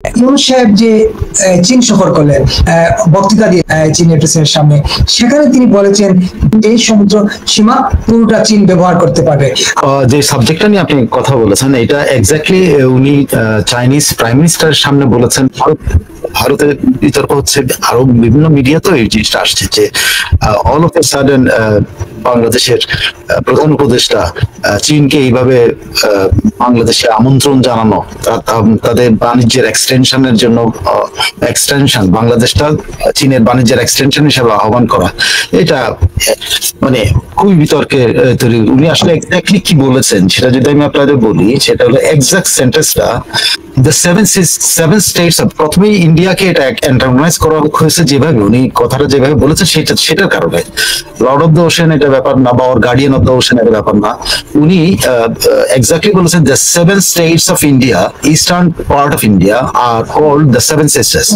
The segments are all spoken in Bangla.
ইউনূস সাহেব যে চীন সফর করলেন, বক্তৃতা দিয়ে চীনের প্রেসিডেন্টের সামনে, সেখানে তিনি বলেছেন যে সমুদ্র সীমা পুরোটা চীন ব্যবহার করতে পারবে। যে সাবজেক্টটা নিয়ে আপনি কথা বলেছেন, এটা এক্স্যাক্টলি উনি চাইনিজ প্রাইম মিনিস্টারের সামনে বলেছেন। ভারতের বিতর্ক হচ্ছে, আরো বিভিন্ন মিডিয়াতেও এই জিনিসটা আসছে যে অল অফ এ সাডেন বাংলাদেশের প্রধান উপদেষ্টা চীনকে এইভাবে বাংলাদেশে আমন্ত্রণ জানানো, তাদের বাণিজ্যের এক্সটেনশনের জন্য বাংলাদেশটা চীনের বাণিজ্যের এক্সটেনশন হিসেবে আহ্বান করা, এটা মানে খুবই বিতর্কের তৈরি। উনি আসলে এক্স্যাক্টলি কি বলেছেন সেটা যদি আমি আপনাদের বলি, সেটা হলো এক্সাক্ট সেন্টেন্সটা, দ্য সেভেন স্টেটস, প্রথমেই ইন্ডিয়াকে এটা অ্যান্টাগনাইজ করা হয়েছে যেভাবে উনি কথাটা যেভাবে বলেছেন সেটার কারণে। লর্ড অফ দ্য ওশেন এটা ব্যাপার না, বা ওর গার্ডিয়ান অফ দ্য ওশেন এটা ব্যাপার না। উনি এক্স্যাক্টলি বলেছেন the seven states of India, eastern part of India are called the seven sisters.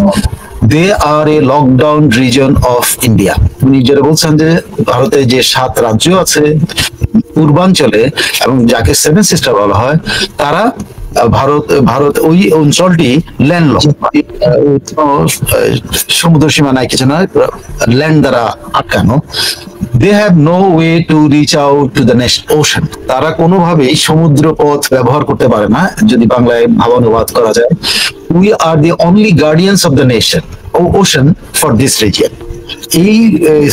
They are a lockdown region of India. উনি যেটা বলছেন যে ভারতে যে 7 রাজ্য আছে পূর্বাঞ্চলে এবং যাকে সেভেন সিস্টার বলা হয়, তারা ভারত ওই অঞ্চলটি ল্যান্ডলক, সমুদ্র সীমা নাই, কিছু না, ল্যান্ড দ্বারা আটকানো। They have no way to reach out to the next ocean. তারা কোনোভাবেই সমুদ্র পথ ব্যবহার করতে পারে না, যদি বাংলায় ভাবানুবাদ করা যায়। We are the only guardians of the nation ocean for this region. এই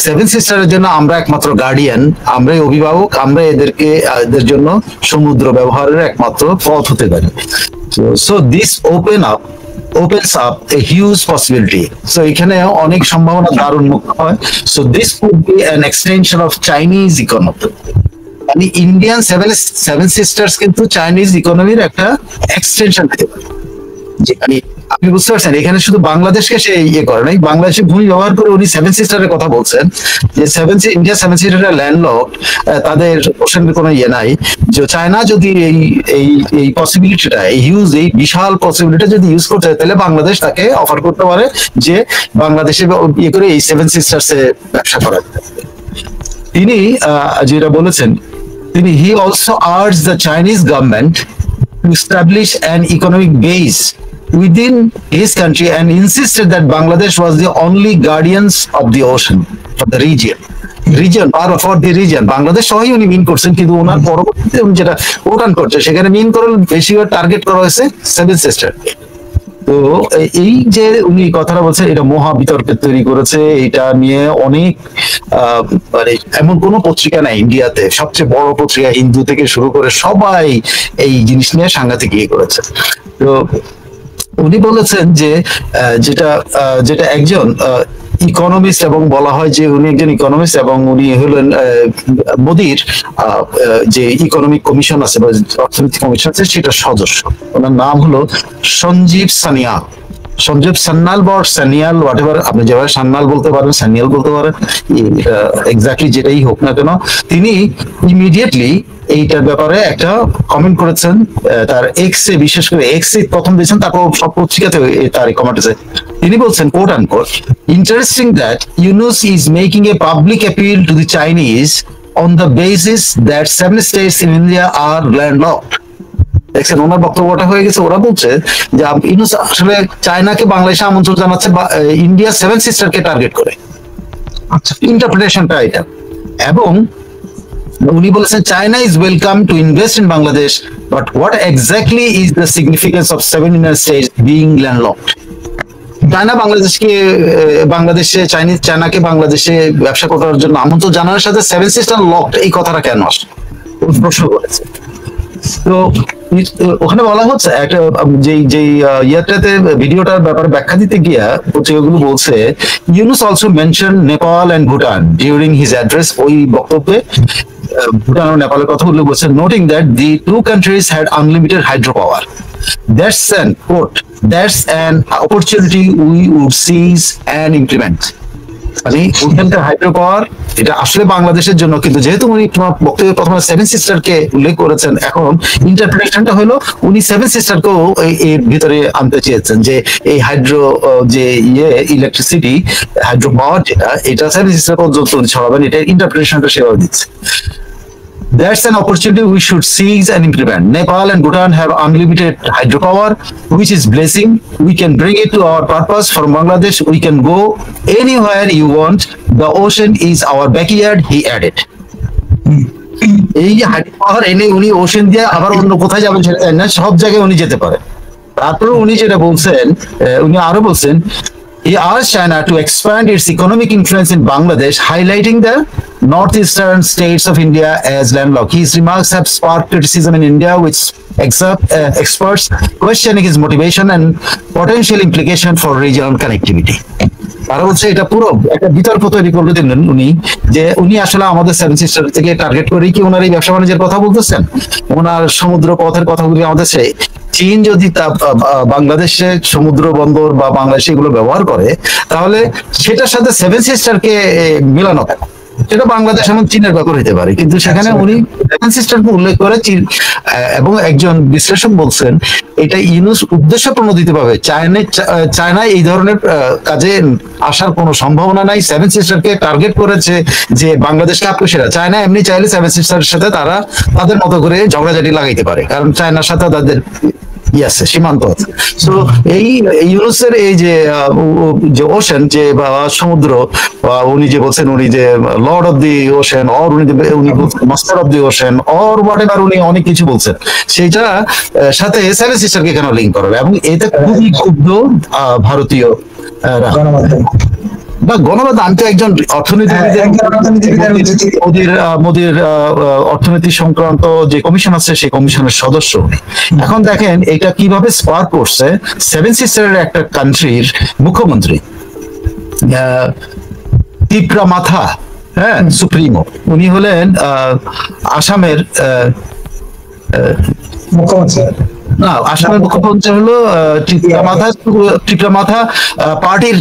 সেভেন সিস্টারের জন্য আমরা একমাত্র গার্ডিয়ান, আমরাই অভিভাবক, আমরা এদের জন্য সমুদ্র ব্যবহারের একমাত্র পথ হতে পারি। So this opens up a huge possibility. So এখানে অনেক সম্ভাবনা দারুণ মুক্ত হয়। So this could be an extension of Chinese economy. মানে ইন্ডিয়ান সেভেন সিস্টার্স কিন্তু চাইনিজ ইকোনমির একটা এক্সটেনশন হতে পারে। আপনি বুঝতে পারছেন, এখানে শুধু বাংলাদেশকে সে ইয়ে করে নাই, বাংলাদেশের ভূমি ব্যবহার করে উনি সেভেন সিস্টারের কথা বলছেন যে ইন্ডিয়া সেভেন সিস্টার ল্যান্ডলক, তাদের ওশানের কোনো ইয়ে নাই। যে চায়না যদি এই পসিবিলিটিটা, এই বিশাল পসিবিলিটি যদি ইউজ করতে হয়, তাহলে বাংলাদেশ তাকে অফার করতে পারে যে বাংলাদেশে ইয়ে করে এই সেভেন সিস্টার্স এ ব্যবসা করা। তিনি যেটা বলেছেন, he also urged the Chinese government to establish an economic base within his country and insisted that Bangladesh was the only guardians of the ocean for the region or for the region. Bangladesh সহই উনি মিন করছেন, কিন্তু ওনার পরবর্তীতে উনি যেটা প্রদান করছে সেখানে মিন করে বেশি টার্গেট করা হয়েছে সেভেন সিস্টার। তো এই যে উনি কথাটা বলছেন, এটা মহা বিতর্কের তৈরি করেছে। এটা নিয়ে অনেক মানে এমন কোন পত্রিকা নাই ইন্ডিয়াতে, সবচেয়ে বড় পত্রিকা হিন্দু থেকে শুরু করে সবাই এই জিনিস নিয়ে সাংঘাতিক ইয়ে করেছে। তো উনি বলেছেন যে যেটা একজন ইকোনমিস্ট, এবং বলা হয় যে উনি একজন ইকোনমিস্ট, এবং উনি হলেন মোদির যে ইকোনমিক কমিশন আছে বা অর্থনৈতিক কমিশন আছে সেটার সদস্য। ওনার নাম হলো সঞ্জীব সান্যাল বা সানিয়াল, হোয়াট এভার, আপনি যেভাবে সান্যাল বলতে পারেন, সানিয়াল বলতে পারেন, এক্স্যাক্টলি যেটাই হোক না কেন, তিনি ইমিডিয়েটলি এইটার ব্যাপারে একটা কমেন্ট করেছেন তার এক্সে, বিশেষ করে এক্সে প্রথম দিয়েছেন, তারপর সব পত্রিকাতে তার কমেন্ট আছে। তিনি বলছেন, quote unquote, interesting that Yunus is making a public appeal to the Chinese on the basis that seven states in India are landlocked. দেখছেন, ওনার বক্তব্যটা হয়ে গেছে। ওরা বলছে যে ইউনুস আসলে চায়নাকে বাংলাদেশে আমন্ত্রণ জানাচ্ছে ইন্ডিয়া সেভেন সিস্টারকে টার্গেট করে। আচ্ছা, ইন্টারপ্রিটেশনটা এটা। এবং উনি বলেছেন China is welcome to invest in Bangladesh, but what exactly is the significance of seven united states being landlocked. চায়নাকে বাংলাদেশে ব্যবসা করার জন্য আমন্ত্রণ জানানোর সাথে সেভেন সিস্টার লকড, এই কথাটা কেন আসে প্রশ্ন করেছে। তো ওখানে বলা হচ্ছে একটা যে ইয়াটাতে ভিডিওটার ব্যাপারে ব্যাখ্যা দিতে গিয়া পত্রিকাগুলো বলছে, Yunus also mention Nepal and Bhutan during his address. ওই বক্তব্যে ভুটান ও নেপালের কথা উল্লেখ করছে, noting that the two countries had unlimited hydro power. That's an opportunity we would seize and implement. মানে ওখানকার হাইড্রো পাওয়ার এটা আসলে বাংলাদেশের জন্য, কিন্তু যেহেতু উনি তোমার বক্তব্যে প্রথমে সেভেন সিস্টারকে উল্লেখ করেছেন, এখন ইন্টারপ্রিটেশনটা হলো উনি সেভেন সিস্টারকেও এর ভিতরে আনতে চেয়েছেন, যে এই হাইড্রো যে ইলেকট্রিসিটি হাইড্রো পাওয়ার যেটা, এটা সেভেন সিস্টার পর্যন্ত ছড়াবেন, এটা ইন্টারপ্রিটেশনটা সেভাবে দিচ্ছে। That's an opportunity we should seize and implement. Nepal and Bhutan have unlimited hydropower, which is blessing. We can bring it to our purpose. From Bangladesh, we can go anywhere you want. The ocean is our backyard, he added. এই যে হাইড্রো পাওয়ার এনে উনি ওশেন দিয়ে আবার অন্য কোথায় যাবেন সেটা জানেন না, সব জায়গায় উনি যেতে পারে। তারপরে উনি যেটা বলছেন, উনি আরো বলছেন, he asked China to expand its economic influence in Bangladesh, highlighting the northeastern states of India as landlocked. His remarks have sparked criticism in India, which experts questioning his motivation and potential implication for regional connectivity. তারা বলছে এটা পুরো একটা বিতর্ক তৈরি করে দিলেন উনি, যে উনি আসলে আমাদের সেভেন সিস্টার থেকে টার্গেট করে কি ওনার এই ব্যবসা বাণিজ্যের কথা বলতেছেন, ওনার সমুদ্র পথের কথাগুলি আমাদের চীন যদি বাংলাদেশে সমুদ্র বন্দর বা বাংলাদেশে এগুলো ব্যবহার করে, তাহলে সেটার সাথে সেভেন সিস্টারকে মিলানো কেন? সেটা বাংলাদেশ এবং চীনের ব্যাপার হতে পারে, কিন্তু সেখানে উনি সেভেন সিস্টারকে উল্লেখ করে চীন এবং একজন বিশ্লেষক বলছেন এটা ইউনুস উদ্দেশ্য প্রণোদিত ভাবে চায়না এই ধরনের কাজে আসার কোনো সম্ভাবনা নাই। সেভেন সিস্টারকে টার্গেট করেছে যে বাংলাদেশকে আক্রোশেরা, চায়না এমনি চাইলে সেভেন সিস্টারের সাথে তারা তাদের মতো করে ঝগড়াঝাটি লাগাইতে পারে, কারণ চায়নার সাথে তাদের সীমান্ত আছে। সো এই ইউনুসের এই যে ওশেন যে সমুদ্র, উনি যে বলছেন উনি যে lord of the ocean, or উনি master of the ocean, or whatever, উনি অনেক কিছু বলছেন, সেইটা সাথে সেভেন সিস্টারকে কেন লিঙ্ক করবে? এবং এতে খুবই ক্ষুব্ধ ভারতীয় বা গণমাধ্যম। আমি তো একজন মোদীর অর্থনীতি সংক্রান্ত যে কমিশন আছে সেই কমিশনের সদস্য। এখন দেখেন এটা কিভাবে স্পার্ক করছে। সেভেন সিস্টারের একটা কান্ট্রির মুখ্যমন্ত্রী টিপরা মাথা, হ্যাঁ, সুপ্রিমো, উনি হলেন আসামের মুখ্যমন্ত্রী। না, আসামের মুখ্যমন্ত্রী হলো টিপরা মাথা পার্টির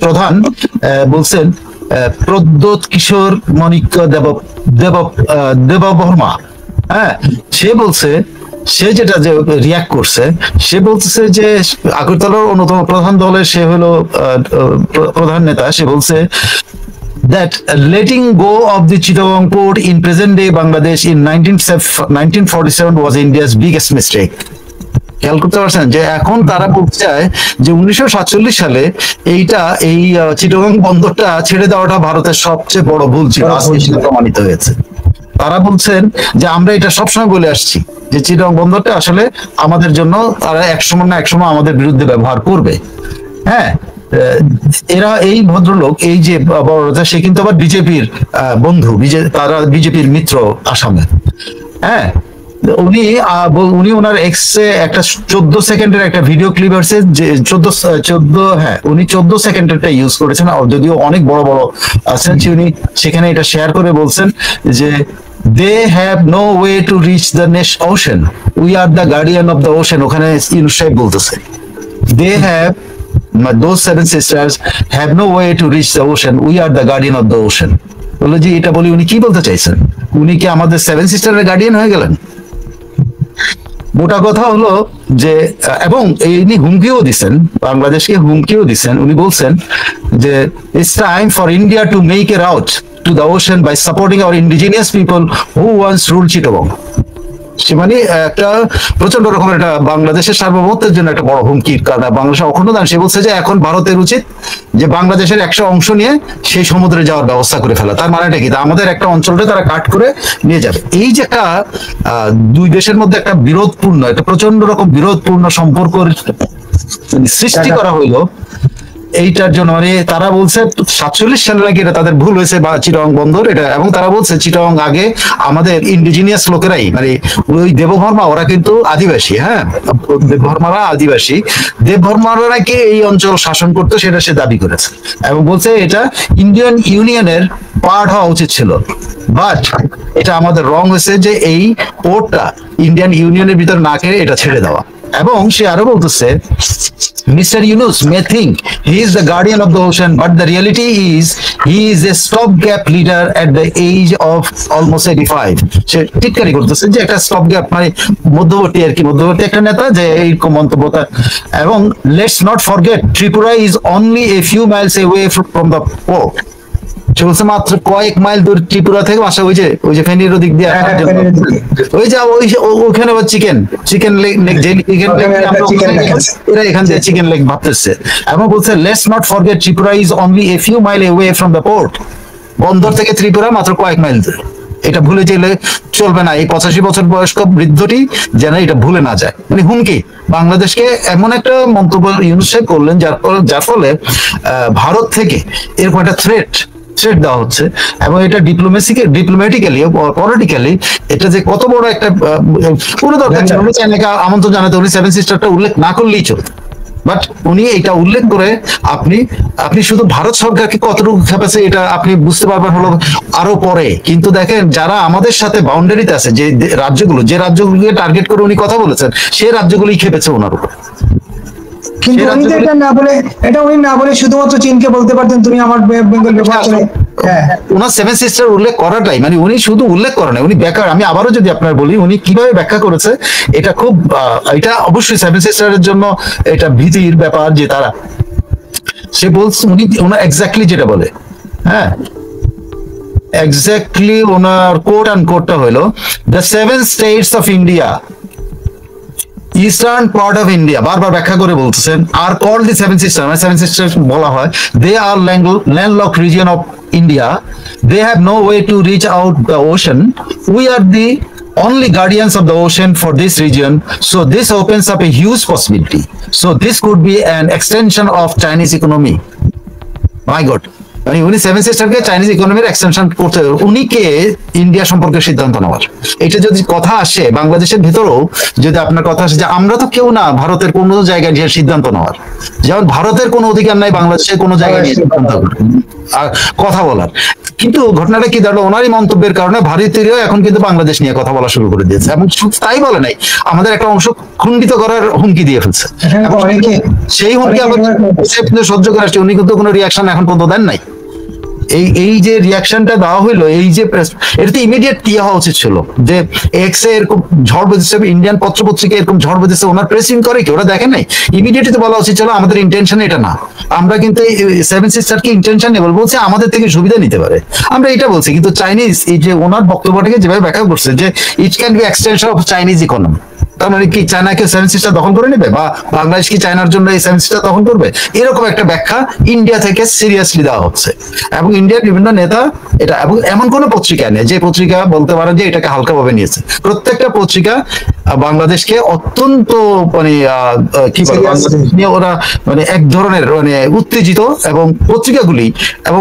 প্রধান বলছেন প্রদ্যোৎ কিশোর মাণিক্য দেববর্মা। হ্যাঁ, সে বলছে, সে যেটা যে রিয়াক্ট করছে, সে বলছে যে আগরতলার অন্যতম প্রধান দলের সে হলো প্রধান নেতা, সে বলছে that letting go of the Chittagong port in present-day Bangladesh in 1947 was India's biggest mistake. খেয়াল করতে পারছেন যে এখন তারা বলতে চায় যে 1947 সালে এই চিটাগং বন্দরটা ছেড়ে দেওয়াটা ভারতের সবচেয়ে বড় ভুল ছিল, আজকে সেটা প্রমাণিত হয়েছে। তারা বলছেন যে আমরা এটা সবসময় বলে আসছি যে চিটাগং বন্দরটা আসলে আমাদের জন্য তারা একসময় না একসময় আমাদের বিরুদ্ধে ব্যবহার করবে। হ্যাঁ, এরা এই ভদ্রলোক এই যে বড় রাজা, সে কিন্তু আবার বিজেপির বন্ধু, তারা বিজেপির মিত্র আসামে। হ্যাঁ, উনি ওনার এক্সে একটা 14 সেকেন্ডের একটা ভিডিও ক্লিপ আছে, যে 14 সেকেন্ডেরটা ইউজ করেছেন, যদিও অনেক বড় বড় আছেন, উনি সেখানে এটা শেয়ার করে বলছেন যে they have no way to reach the next ocean, we are the guardian of the ocean। ওখানে ইউনুস সাহেব বলতেছে those seven sisters have no way to reach the ocean, we are the guardian of the ocean। বলে যে এটা বলি উনি কি বলতে চাইছেন? উনি কি আমাদের সেভেন সিস্টারের গার্ডিয়ান হয়ে গেলেন? মোটা কথা হলো যে, এবং ইনি হুমকিও দিচ্ছেন, বাংলাদেশকে হুমকিও দিচ্ছেন। উনি বলছেন যে it's time for India to make a route to the ocean by supporting our indigenous people who once rule Chittagong. সে মানে একটা প্রচন্ড রকমের একটা বাংলাদেশের সার্বভৌমত্বের জন্য একটা বড় হুমকির কারণ বাংলাদেশের অখণ্ডতা। সে বলছে যে এখন ভারতের উচিত যে বাংলাদেশের একটা অংশ নিয়ে সেই সমুদ্রে যাওয়ার ব্যবস্থা করে ফেলা। তার মানেটা কি? আমাদের একটা অঞ্চলটা তারা কাট করে নিয়ে যাবে। এই যে একটা দুই দেশের মধ্যে একটা বিরোধপূর্ণ, একটা প্রচন্ড রকম বিরোধপূর্ণ সম্পর্ক সৃষ্টি করা হইলো এইটার জন্য। মানে তারা বলছে 47 সালে নাকি এটা তাদের ভুল হয়েছে বা চিটাগং বন্দর এটা, এবং তারা বলছে চিটাগং আগে আমাদের ইন্ডিজিনিয়াস লোকেরাই, মানে ওই দেববর্মা ওরা কিন্তু আদিবাসী। হ্যাঁ, দেববর্মারা আদিবাসী, দেববর্মারা নাকি এই অঞ্চল শাসন করতো, সেটা সে দাবি করেছে এবং বলছে এটা ইন্ডিয়ান ইউনিয়নের পার্ট হওয়া উচিত ছিল। বাট এটা আমাদের রং হয়েছে যে এই পোর্টটা ইন্ডিয়ান ইউনিয়নের ভিতর না খেয়ে এটা ছেড়ে দেওয়া। এবং সে আরো বলতেছে Mr. Yunus may think he is the guardian of the ocean, but the reality is he is a stopgap leader at the age of almost 85. সে টিটকারি করতেছে যে একটা stopgap মানে মধ্যবর্তী আর কি, মধ্যবর্তী একটা নেতা যে এইরকম মন্তব্যটা। এবং let's not forget Tripura is only a few miles away from the port. সে বলছে মাত্র কয়েক মাইল দূর ত্রিপুরা থেকে আসা, ওই যে ফেনীর ওদিক দিয়ে হ্যাঁ, আসার হ্যাঁ, জন্য। ফেনীর দিকে। ওই যে ওখানে আবার চিকেন লেগ chicken leg আছে। এরা এখান থেকে চিকেন লেগ ভাবতেছে, এবং বলছে let's not forget Tripura is only a few mile away from the port. বন্দর থেকে ত্রিপুরা মাত্র কয়েক মাইল দূর। এটা ভুলে গেলে চলবে না, এই 85 বছর বয়স্ক বৃদ্ধটি যেন এটা ভুলে না যায়। মানে হুমকি বাংলাদেশকে এমন একটা মন্তব্য ইউনূস সাহেব করলেন যার ফলে ভারত থেকে এরকম একটা থ্রেট দেওয়া হচ্ছে, এবং এটা ডিপ্লোম্যাটিক্যালি পলিটিক্যালি এটা যে কত বড় একটা পুরো দরকার ছিল উনি চাইনাকে আমন্ত্রণ জানাতে, উনি সেভেন সিস্টারটা উল্লেখ না করলেই চলতো। বাট উনি এটা উল্লেখ করে আপনি শুধু ভারত সরকারকে কতটুকু খেপেছে এটা আপনি বুঝতে পারবেন হলো আরো পরে। কিন্তু দেখেন যারা আমাদের সাথে বাউন্ডারিতে আছে, যে রাজ্যগুলোকে টার্গেট করে উনি কথা বলেছেন, সেই রাজ্যগুলোই খেপেছে ওনার উপর। কিন্তু উনি তো এটা উনি না বলে শুধুমাত্র চীনকে বলতে পারতেন তুমি আমার বেঙ্গল ব্যবহার করে। হ্যাঁ, ওনার সেভেন সিস্টার উল্লেখ করাটাই মানে উনি শুধু উল্লেখ করে না, উনি ব্যাখ্যা, আমি আবারও যদি আপনার বলি উনি কিভাবে ব্যাখ্যা করেছে, এটা খুব এটা অবশ্যই সেভেন সিস্টারের জন্য এটা ভীতির ব্যাপার যে তারা, সে বলছে ওনার এক্স্যাক্টলি যেটা বলে, হ্যাঁ এক্স্যাক্টলি ওনার কোট অ্যান্ড কোটটা হলো the seven states of India, eastern part of India, বারবার ব্যাখ্যা করে বলতেছেন, আর কল দি সেভেন সিস্টার, মানে সেভেন সিস্টার বলা হয়, they are landlock region of India, they have no way to reach out the ocean, we are the only guardians of the ocean for this region, so this opens up a huge possibility, so this could be an extension of Chinese economy. My God, মানে উনি সেভেন সিস্টারকে চাইনিজ ইকোনমির এক্সটেনশন করতে, উনি কে ইন্ডিয়া সম্পর্কে সিদ্ধান্ত নেওয়ার। এটা যদি কথা আসে বাংলাদেশের ভেতরেও, যদি আপনার কথা আসে যে আমরা তো কেউ না ভারতের কোনো জায়গায় যে সিদ্ধান্ত নেওয়ার, যেমন ভারতের কোনো অধিকার নাই বাংলাদেশের কোনো জায়গায় নিয়ে সিদ্ধান্ত আর কথা বলার। কিন্তু ঘটনাটা কি দাঁড়ালো, ওনারই মন্তব্যের কারণে ভারতীয়রাও এখন কিন্তু বাংলাদেশ নিয়ে কথা বলা শুরু করে দিয়েছে, এবং শুধু তাই বলে নাই, আমাদের একটা অংশ খণ্ডিত করার হুমকি দিয়ে ফেলছে। সেই হুমকি আবার সহ্য করে আসছে, উনি কিন্তু কোনো রিয়াকশন এখন পর্যন্ত দেন নাই। এই যে রিয়াকশনটা দেওয়া হইলো, এই যে এটা ইমিডিয়েট দিয়ে হওয়া উচিত ছিল, যে এক্স এ এরকম ঝড় বেঁধেছে, ইন্ডিয়ান পত্রপত্রিকা এরকম ঝড় বেঁধেছে, ওনার প্রেসিং করে কি ওরা দেখেন নাই? ইমিডিয়েটলি তো বলা উচিত ছিল আমাদের ইন্টেনশন এটা না, আমরা কিন্তু সেভেন সিস্টারকে ইন্টেনশন নেই বলছে আমাদের থেকে সুবিধা নিতে পারে, আমরা এটা বলছি। কিন্তু চাইনিজ এই যে ওনার বক্তব্যটাকে যেভাবে ব্যাখ্যা করছে যে it can be extension of Chinese economy, তার মানে কি চায়নাকে সেভেন সিস্টার দখল করে নেবে, বা বাংলাদেশ কি চায়নার জন্য এই সেভেন সিস্টার দখল করবে, এরকম একটা ব্যাখ্যা ইন্ডিয়া থেকে সিরিয়াসলি দেওয়া হচ্ছে। এবং ইন্ডিয়ার বিভিন্ন নেতা এটা, এবং এমন কোন পত্রিকা নেই যে পত্রিকা বলতে পারেন যে এটাকে হালকাভাবে নিয়েছে। প্রত্যেকটা পত্রিকা বাংলাদেশকে অত্যন্ত মানে কি বলে নিয়ে ওরা মানে এক ধরনের মানে উত্তেজিত, এবং পত্রিকাগুলি এবং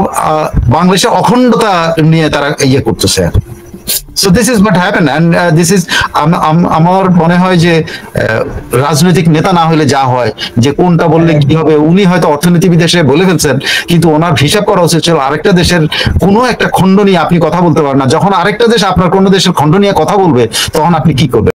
বাংলাদেশের অখণ্ডতা নিয়ে তারা ইয়ে করতেছে। So this is what happened, and this is আমার মনে হয় যে রাজনৈতিক নেতা না হলে যা হয়, যে কোনটা বললে কি হবে, উনি হয়তো অর্থনীতিবিদ এসে বলে ফেলছেন, কিন্তু ওনার হিসাব করা উচিত ছিল আরেকটা দেশের কোনো একটা খণ্ড নিয়ে আপনি কথা বলতে পারেন না, যখন আরেকটা দেশ আপনার কোনো দেশের খণ্ড নিয়ে কথা বলবে তখন আপনি কি করবেন?